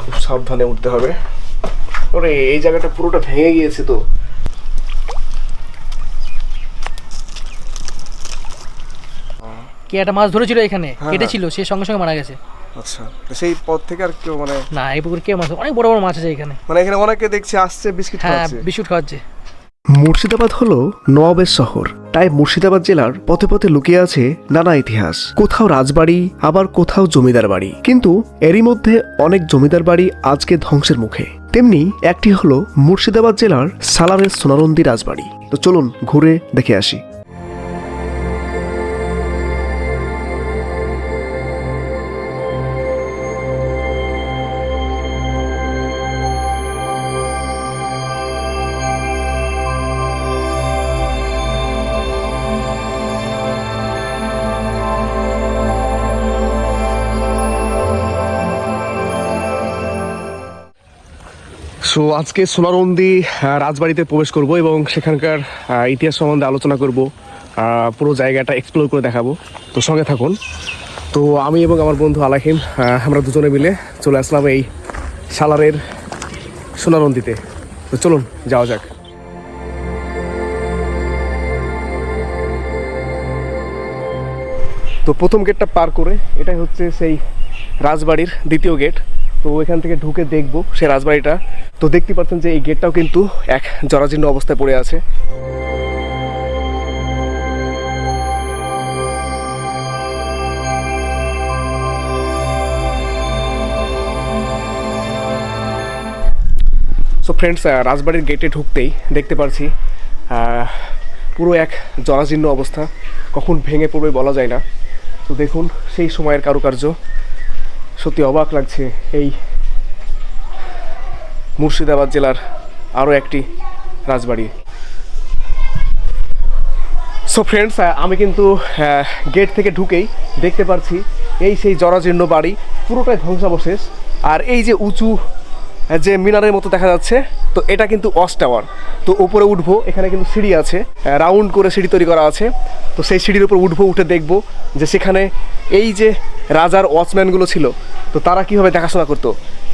খুব সাবধানে উঠতে হবে। ওরে এই জায়গাটা পুরোটা ভেঙে গিয়েছে তো। কে একটা মাছ ধরেছিল এখানে, হ্যাঁ, কেটেছিল, সে সঙ্গে সঙ্গে মারা গেছে। আচ্ছা, সেই পথ থেকে আর কেউ মানে না, এই পুকুর কে মাছ, অনেক বড় বড় মাছ আছে এখানে। মানে এখানে অনেকে দেখছি আসছে বিস্কিট হ্যাঁ, খাচ্ছে। বিস্কুট খাওয়াচ্ছে। মুর্শিদাবাদ হলো নওয়াবের শহর, তাই মুর্শিদাবাদ জেলার পথে পথে লুকিয়ে আছে নানা ইতিহাস। কোথাও রাজবাড়ি, আবার কোথাও জমিদার বাড়ি, কিন্তু এরই মধ্যে অনেক জমিদার বাড়ি আজকে ধ্বংসের মুখে। তেমনি একটি হলো মুর্শিদাবাদ জেলার সালারের সোনারন্দি রাজবাড়ি। তো চলুন ঘুরে দেখে আসি। সো আজকে সোনারন্দি রাজবাড়িতে প্রবেশ করব এবং সেখানকার ইতিহাস সম্বন্ধে আলোচনা করব, পুরো জায়গাটা এক্সপ্লোর করে দেখাবো। তো সঙ্গে থাকুন। তো আমি এবং আমার বন্ধু আলাহিম আমরা দুজনে মিলে চলে আসলাম এই সালারের সোনারন্দিতে। তো চলুন যাওয়া যাক। তো প্রথম গেটটা পার করে এটাই হচ্ছে সেই রাজবাড়ির দ্বিতীয় গেট। তো এখান থেকে ঢুকে দেখবো সেই রাজবাড়িটা। তো দেখতে পাচ্ছেন যে এই গেটটাও কিন্তু এক জরাজীর্ণ অবস্থায় পড়ে আছে। সো ফ্রেন্ডস, রাজবাড়ির গেটে ঢুকতেই দেখতে পাচ্ছি পুরো এক জরাজীর্ণ অবস্থা, কখন ভেঙে পড়বে বলা যায় না। তো দেখুন সেই সময়ের কারুকার্য, সত্যি অবাক লাগছে। এই মুর্শিদাবাদ জেলার আরও একটি রাজবাড়ি। সো ফ্রেন্ডস, আমি কিন্তু গেট থেকে ঢুকেই দেখতে পাচ্ছি এই সেই জরাজীর্ণ বাড়ি, পুরোটাই ধ্বংসাবশেষ। আর এই যে উঁচু যে মিনারের মতো দেখা যাচ্ছে, তো এটা কিন্তু ওয়াচ টাওয়ার। তো উপরে উঠবো, এখানে কিন্তু সিঁড়ি আছে, রাউন্ড করে সিঁড়ি তৈরি করা আছে। তো সেই সিঁড়ির উপর উঠবো, উঠে দেখবো যে সেখানে এই যে রাজার ওয়াচম্যানগুলো ছিল, তো তারা কীভাবে দেখাশোনা করতো,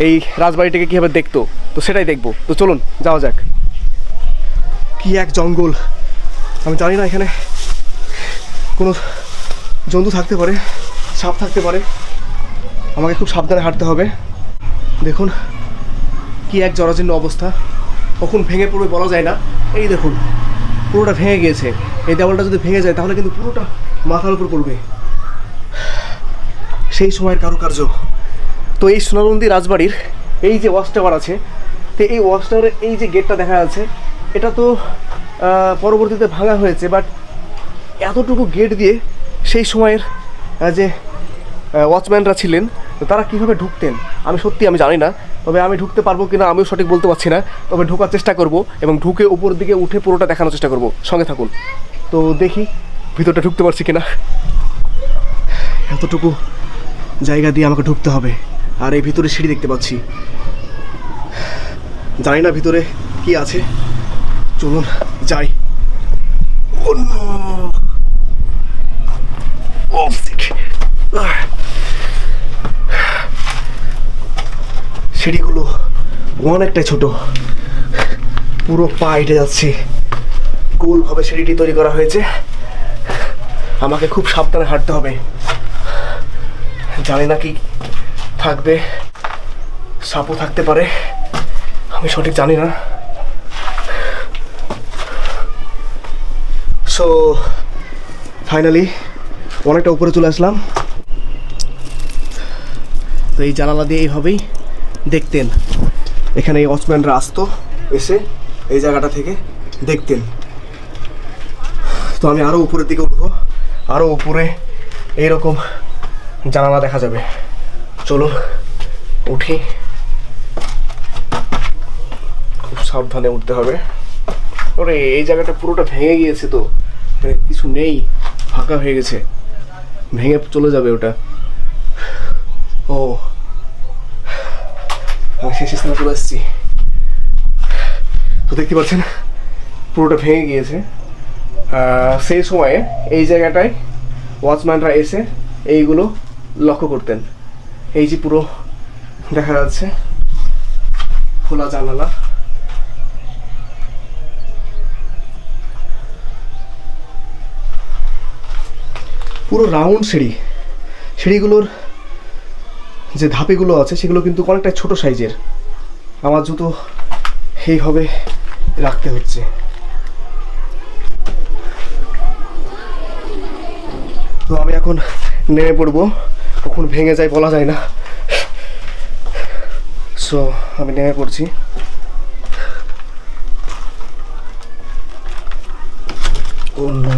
এই রাজবাড়িটাকে কীভাবে দেখতো, তো সেটাই দেখবো। তো চলুন যাওয়া যাক। কি এক জঙ্গল, আমি জানি না এখানে কোনো জন্তু থাকতে পারে, সাপ থাকতে পারে, আমাকে খুব সাবধানে হাঁটতে হবে। দেখুন কি এক জরাজীর্ণ অবস্থা, কখন ভেঙে পড়বে বলা যায় না। এই দেখুন পুরোটা ভেঙে গিয়েছে। এই দেওয়ালটা যদি ভেঙে যায় তাহলে কিন্তু পুরোটা মাথার উপর পড়বে। সেই সময়ের কারুকার্য। তো এই সোনারন্দি রাজবাড়ির এই যে ওয়াচ টাওয়ার আছে, তো এই ওয়াচ টাওয়ারের এই যে গেটটা দেখা যাচ্ছে, এটা তো পরবর্তীতে ভাঙা হয়েছে, বাট এতটুকু গেট দিয়ে সেই সময়ের যে ওয়াচম্যানরা ছিলেন, তো তারা কীভাবে ঢুকতেন আমি জানি না। তবে আমি ঢুকতে পারবো কিনা আমিও সঠিক বলতে পারছি না, তবে ঢোকার চেষ্টা করব এবং ঢুকে উপর দিকে উঠে পুরোটা দেখানোর চেষ্টা করব। সঙ্গে থাকুন। তো দেখি ভিতরটা ঢুকতে পারছি কিনা। এতটুকু জায়গা দিয়ে আমাকে ঢুকতে হবে, আর এই ভিতরে সিঁড়ি দেখতে পাচ্ছি, জানি না ভিতরে কি আছে। চলুন যাই। সিঁড়িগুলো অনেকটাই ছোট, পুরো পা হেঁটে যাচ্ছে। গোলভাবে সিঁড়িটি তৈরি করা হয়েছে, আমাকে খুব সাবধানে হাঁটতে হবে। জানি না কি থাকবে, সাপও থাকতে পারে, আমি সঠিক জানি না। সো ফাইনালি অনেকটা উপরে চলে আসলাম। তো এই জানালা দিয়ে এইভাবেই দেখতেন, এখানে এই ওয়াচম্যানরা আসতো, এসে এই জায়গাটা থেকে দেখতেন। তো আমি আরও উপরের দিকে উঠবো, আরও উপরে এইরকম জানালা দেখা যাবে। চলুন উঠি, খুব সাবধানে উঠতে হবে। ওরে এই জায়গাটা পুরোটা ভেঙে গিয়েছে, তো কিছু নেই, ফাঁকা হয়ে গেছে, ভেঙে চলে যাবে ওটা। ও আমি শেষ স্থানে চলে এসেছি। তো দেখতে পাচ্ছেন পুরোটা ভেঙে গিয়েছে। সেই সময়ে এই জায়গাটায় ওয়াচম্যানরা এসে এইগুলো লক্ষ্য করতেন। এই যে পুরো দেখা যাচ্ছে খোলা জানালা, পুরো রাউন্ড সিঁড়িগুলোর যে ধাপেগুলো আছে সেগুলো কিন্তু অনেকটা ছোট সাইজের। আমার জুতো এইভাবে রাখতে হচ্ছে। তো আমি এখন নেমে পড়বো, কখন ভেঙে যায় বলা যায় না। সো আমি নেমে পড়ছি। ও নো,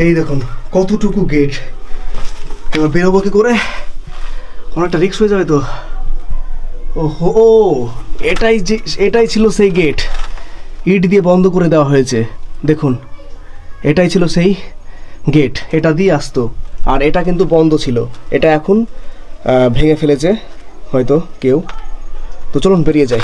এই দেখুন কতটুকু গেট। এবার বেরোবো কি করে, অনেকটা রিস্ক হয়ে যাবে তো। ও এটাই ছিল সেই গেট, ইট দিয়ে বন্ধ করে দেওয়া হয়েছে। দেখুন এটাই ছিল সেই গেট, এটা দিয়ে আসতো, আর এটা কিন্তু বন্ধ ছিল। এটা এখন ভেঙে ফেলেছে হয়তো কেউ। তো চলুন বেরিয়ে যাই।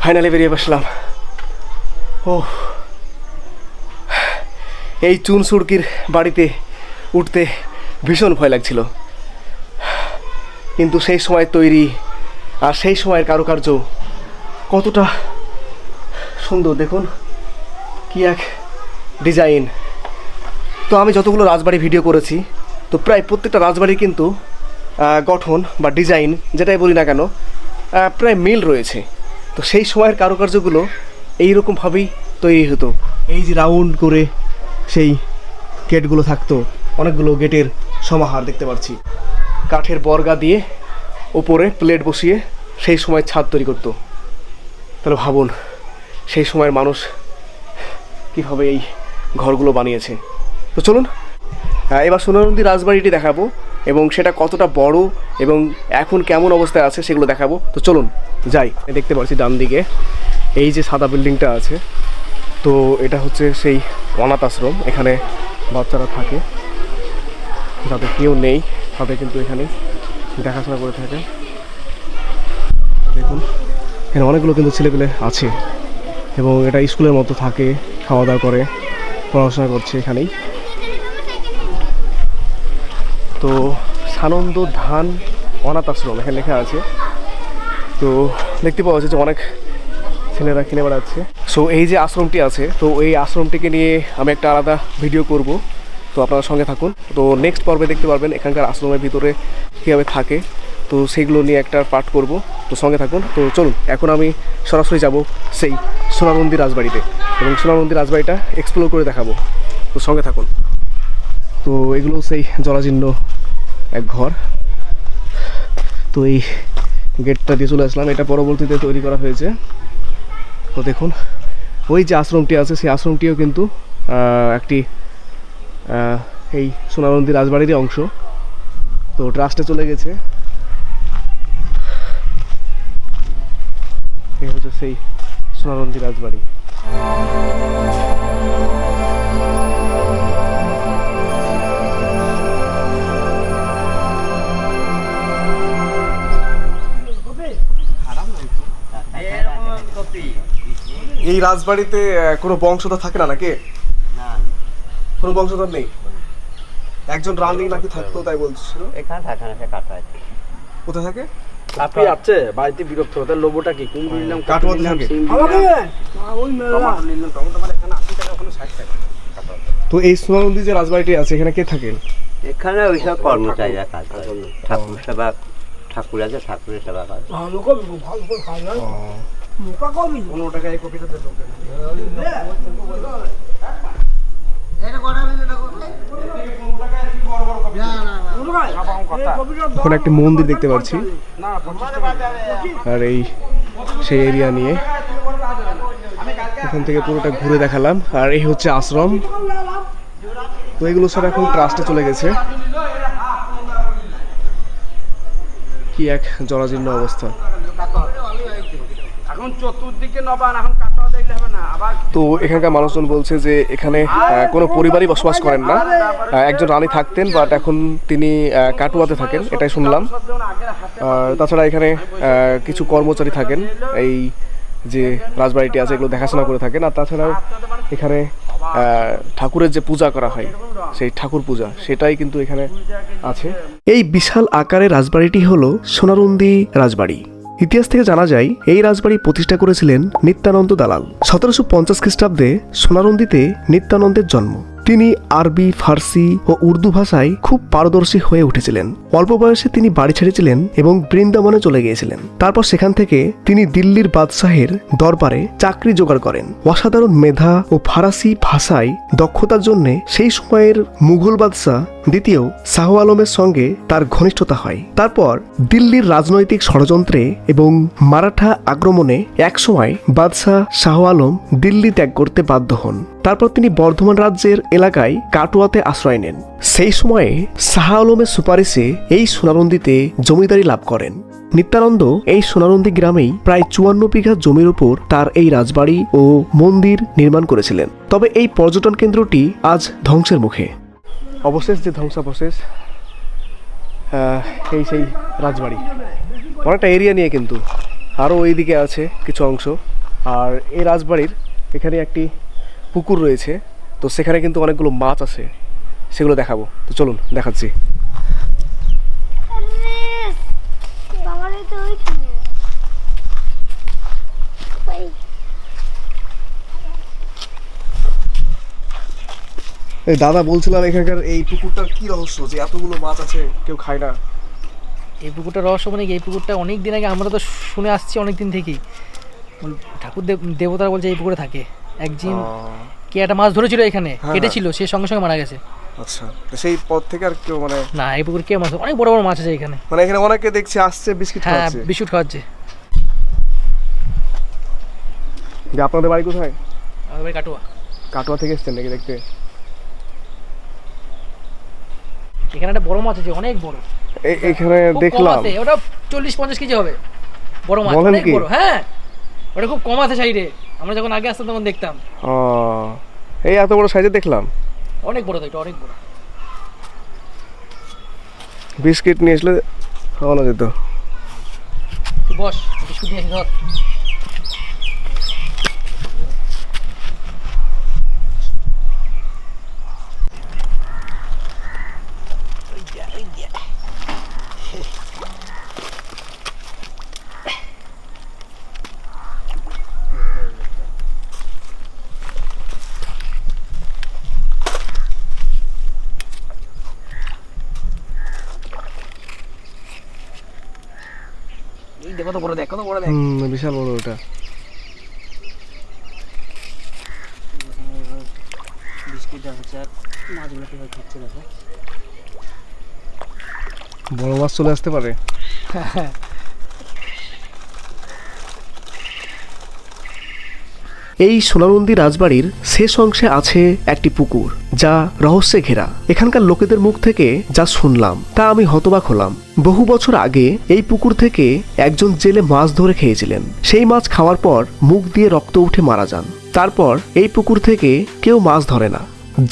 ফাইনালি বেরিয়ে বসলাম। ও, এই চুন সুড়কির বাড়িতে উঠতে ভীষণ ভয় লাগছিল, কিন্তু সেই সময় তৈরি আর সেই সময়ের কারুকার্য কতটা সুন্দর দেখুন, কি এক ডিজাইন। তো আমি যতগুলো রাজবাড়ি ভিডিও করেছি, তো প্রায় প্রত্যেকটা রাজবাড়ির কিন্তু গঠন বা ডিজাইন যেটাই বলি না কেন প্রায় মিল রয়েছে। তো সেই সময়ের কারুকার্যগুলো এইরকমভাবেই তৈরি হতো। এই যে রাউন্ড করে সেই গেটগুলো থাকতো, অনেকগুলো গেটের সমাহার দেখতে পাচ্ছি। কাঠের বর্গা দিয়ে ওপরে প্লেট বসিয়ে সেই সময় ছাদ তৈরি করতো। তাহলে ভাবুন সেই সময়ের মানুষ কীভাবে এই ঘরগুলো বানিয়েছে। তো চলুন এবার সোনারন্দি রাজবাড়িটি দেখাবো, এবং সেটা কতটা বড় এবং এখন কেমন অবস্থায় আছে সেগুলো দেখাবো। তো চলুন যাই। দেখতে পাচ্ছি ডান দিকে এই যে সাদা বিল্ডিংটা আছে, তো এটা হচ্ছে সেই অনাথ আশ্রম। এখানে বাচ্চারা থাকে, যাদের কেউ নেই তাদের কিন্তু এখানে দেখাশোনা করে থাকে। দেখুন এখানে অনেকগুলো কিন্তু ছেলেপেলে আছে, এবং এটা স্কুলের মতো থাকে, খাওয়া দাওয়া করে, পড়াশোনা করছে এখানেই। তো সানন্দ ধান অনাথ আশ্রম এখানে লেখা আছে। তো দেখতে পাওয়া যাচ্ছে যে অনেক ছেলেরা কিনে বেড়াচ্ছে। সো এই যে আশ্রমটি আছে, তো এই আশ্রমটিকে নিয়ে আমি একটা আলাদা ভিডিও করব, তো আপনারা সঙ্গে থাকুন। তো নেক্সট পর্বে দেখতে পারবেন এখানকার আশ্রমের ভিতরে কীভাবে থাকে, তো সেইগুলো নিয়ে একটা পার্ট করব। তো সঙ্গে থাকুন। তো চলুন এখন আমি সরাসরি যাব সেই সোনারন্দি রাজবাড়িতে, এবং সোনারন্দি রাজবাড়িটা এক্সপ্লোর করে দেখাবো। তো সঙ্গে থাকুন। তো এগুলো সেই জরাজীর্ণ এক ঘর। তো এই গেটটা দিয়ে চলে আসলাম, এটা পরবর্তীতে তৈরি করা হয়েছে। তো দেখুন ওই যে আশ্রমটি আছে, সেই আশ্রমটিও কিন্তু একটি এই সোনারন্দি রাজবাড়িরই অংশ। তো ট্রাস্টে চলে গেছে। এই হচ্ছে সেই সোনারন্দি রাজবাড়ি। এই রাজবাড়িতে কোনো বংশধর থাকে না নাকি? কোনো বংশধর নেই, একজন রানী নাকি থাকতো তাই বলছিল। এখানে থাকে না, সে কাটা আছে। কোথায় থাকে? আপনি আছে বাড়িতে বিরক্ত হতে লোবোটা কি কোন নিলাম কাটোয়াতে থাকে। তো এই সোনারন্দি যে রাজবাড়িটি আছে এখানে কে থাকে? এখানে ওইসব কর্মচারীরা কাজ করে, ঠাকুর সেবা, ঠাকুর আছে ঠাকুরের সেবা করে। ওখানে একটি মন্দির দেখতে পাচ্ছি, আর এই সেই এরিয়া নিয়ে এখান থেকে পুরোটা ঘুরে দেখালাম। আর এই হচ্ছে আশ্রম। তো এগুলো সব এখন ট্রাস্টে চলে গেছে। কি এক জরাজীর্ণ অবস্থা। এখন চতুর্দিকে নবান, এখন কাটা দিলে হবে না আবার। তো এখানকার মানুষজন বলছে যে এখানে কোনো পরিবারই বসবাস করেন না। একজন রানী থাকতেন, বাট এখন তিনি কাটুয়াতে থাকেন, এটাই শুনলাম। তাছাড়া এখানে কিছু কর্মচারী থাকেন, এই যে রাজবাড়িটি আছে এগুলো দেখাশোনা করে থাকেন। আর তাছাড়াও এখানে ঠাকুরের যে পূজা করা হয়, সেই ঠাকুর পূজা, সেটাই কিন্তু এখানে আছে। এই বিশাল আকারের রাজবাড়িটি হলো সোনারুন্দি রাজবাড়ি। ইতিহাস থেকে জানা যায় এই রাজবাড়ি প্রতিষ্ঠা করেছিলেন নিত্যানন্দ দালাল। 1750 খ্রিস্টাব্দে সোনারুন্দিতে নিত্যানন্দের জন্ম। তিনি আরবি, ফার্সি ও উর্দু ভাষায় খুব পারদর্শী হয়ে উঠেছিলেন। অল্প বয়সে তিনি বাড়ি ছেড়েছিলেন এবং বৃন্দাবনে চলে গিয়েছিলেন। তারপর সেখান থেকে তিনি দিল্লির বাদশাহের দরবারে চাকরি জোগাড় করেন। অসাধারণ মেধা ও ফারাসি ভাষায় দক্ষতার জন্য সেই সময়ের মুঘল বাদশাহ দ্বিতীয় শাহ আলমের সঙ্গে তার ঘনিষ্ঠতা হয়। তারপর দিল্লির রাজনৈতিক ষড়যন্ত্রে এবং মারাঠা আক্রমণে একসময় বাদশাহ শাহ আলম দিল্লি ত্যাগ করতে বাধ্য হন। তারপর তিনি বর্ধমান রাজ্যের এলাকায় কাটুয়াতে আশ্রয় নেন। সেই সময়ে শাহ আলমের সুপারিশে এই সোনারুন্দিতে জমিদারি লাভ করেন। নিত্যানন্দ এই সোনারুন্দি গ্রামেই প্রায় 54 বিঘা জমির উপর তার এই রাজবাড়ি ও মন্দির নির্মাণ করেছিলেন। তবে এই পর্যটন কেন্দ্রটি আজ ধ্বংসের মুখে। অবশেষ যে ধ্বংসাবশেষ, এই সেই রাজবাড়ি, অনেকটা এরিয়া নিয়ে কিন্তু আরও এইদিকে আছে কিছু অংশ। আর এই রাজবাড়ির এখানে একটি পুকুর রয়েছে, তো সেখানে কিন্তু অনেকগুলো মাছ আছে, সেগুলো দেখাবো। তো চলুন দেখাচ্ছি। এই দাদা বলছিলাম এখানকার এই পুকুরটার কি রহস্য যে এতগুলো মাছ আছে, কেউ খায় না? এই পুকুরটার রহস্য মানে কি, এই পুকুরটা অনেক দিন আগে আমরা তো শুনে আসছি অনেক দিন থেকেই। ঠাকুর দেবতারা বলছে এই পুকুরে থাকে। একদিন কে একটা মাছ ধরেছিল এখানে, কেটেছিল, সে সঙ্গে সঙ্গে মারা গেছে। আচ্ছা, তো সেই পর থেকে আর কেউ মানে না, এই পুকুরে কে মাছ, অনেক বড় বড় মাছ আছে এখানে। মানে এখানে অনেকে দেখছি আসছে বিস্কিট হ্যাঁ, খাচ্ছে। বিস্কুট খাওয়াচ্ছে। যে আপনাদের বাড়ি কোথায়? আমাদের বাড়ি কাটুয়া। কাটোয়া থেকে এসছেন নাকি দেখতে? এখানে একটা বড় মাছ আছে, অনেক বড়। এখানে খুব কম দেখলাম আছে, ওটা 40-50 কেজি হবে, বড় মাছ, বলেন অনেক কি? বড়। হ্যাঁ, ওটা খুব কম আছে সাইডে। আমরা যখন আগে আসতাম তখন দেখতাম। এই এত বড় সাইজে দেখলাম। অনেক বড় তো, এটা অনেক বড়। বিস্কিট নিয়ে আসলে খাওয়ানো যেত। তুই বস, বিস্কুট নিয়ে এসে ধর। এই দেখো, কত বড়, দেখ কত বড়, দেখ। বিশাল বড় ওটা। বড় মাছ চলে আসতে পারে। এই সোনারুন্দি রাজবাড়ির শেষ অংশে আছে একটি পুকুর, যা রহস্যে ঘেরা। এখানকার লোকেদের মুখ থেকে যা শুনলাম তা আমি হতবাক হলাম। বহু বছর আগে এই পুকুর থেকে একজন জেলে মাছ ধরে খেয়েছিলেন। সেই মাছ খাওয়ার পর মুখ দিয়ে রক্ত উঠে মারা যান। তারপর এই পুকুর থেকে কেউ মাছ ধরে না।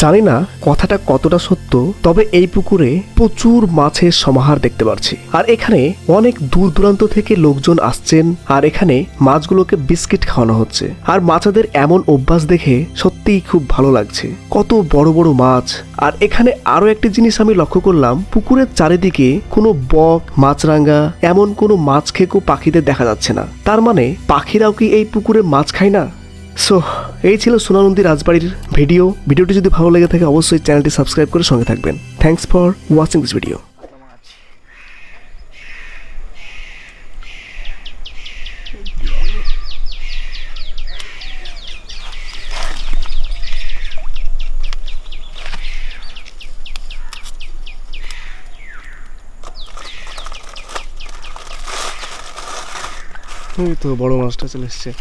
জানি না কথাটা কতটা সত্য, তবে এই পুকুরে প্রচুর মাছের সমাহার দেখতে পাচ্ছি। আর এখানে অনেক দূর দূরান্ত থেকে লোকজন আসছেন, আর এখানে মাছগুলোকে বিস্কিট খাওয়ানো হচ্ছে। আর মাছাদের এমন অভ্যাস দেখে সত্যিই খুব ভালো লাগছে। কত বড় বড় মাছ। আর এখানে আরো একটি জিনিস আমি লক্ষ্য করলাম, পুকুরের চারিদিকে কোনো বক, মাছরাঙা, এমন কোনো মাছ খেকো পাখিদের দেখা যাচ্ছে না। তার মানে পাখিরাও কি এই পুকুরে মাছ খায় না? সো এই ছিল সোনারুন্দি রাজবাড়ির ভিডিওটি যদি ভালো লেগে থাকে অবশ্যই চ্যানেলটি সাবস্ক্রাইব করে সঙ্গে থাকবেন। Thanks for watching this video. এই তো বড় মাছটা চলে এসছে।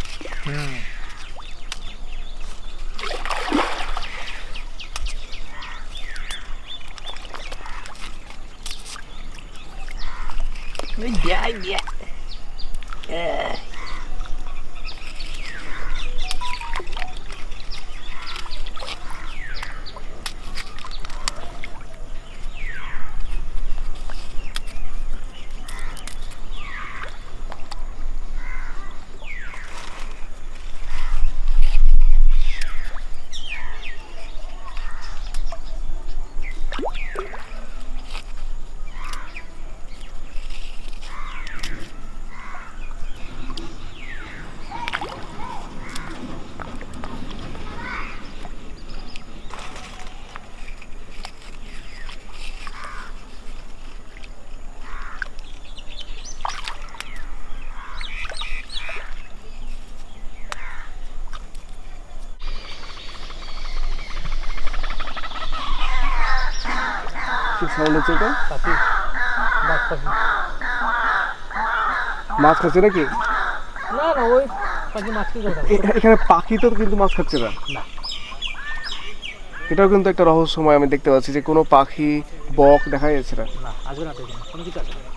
কি সাউন্ড হচ্ছে এটা? পাখি, বাঘ পাখি। মাছ খাচ্ছে নাকি? না না, ওই পাখি মাছ খেয়ে যাবে। এখানে পাখি তো কিন্তু মাছ খাচ্ছে না। না। এটাও কিন্তু একটা রহস্যময় আমি দেখতে পাচ্ছি যে কোনো পাখি বক দেখা যাচ্ছে না। না, আসবে না তো এখানে, কোনো কিছু আসবে না।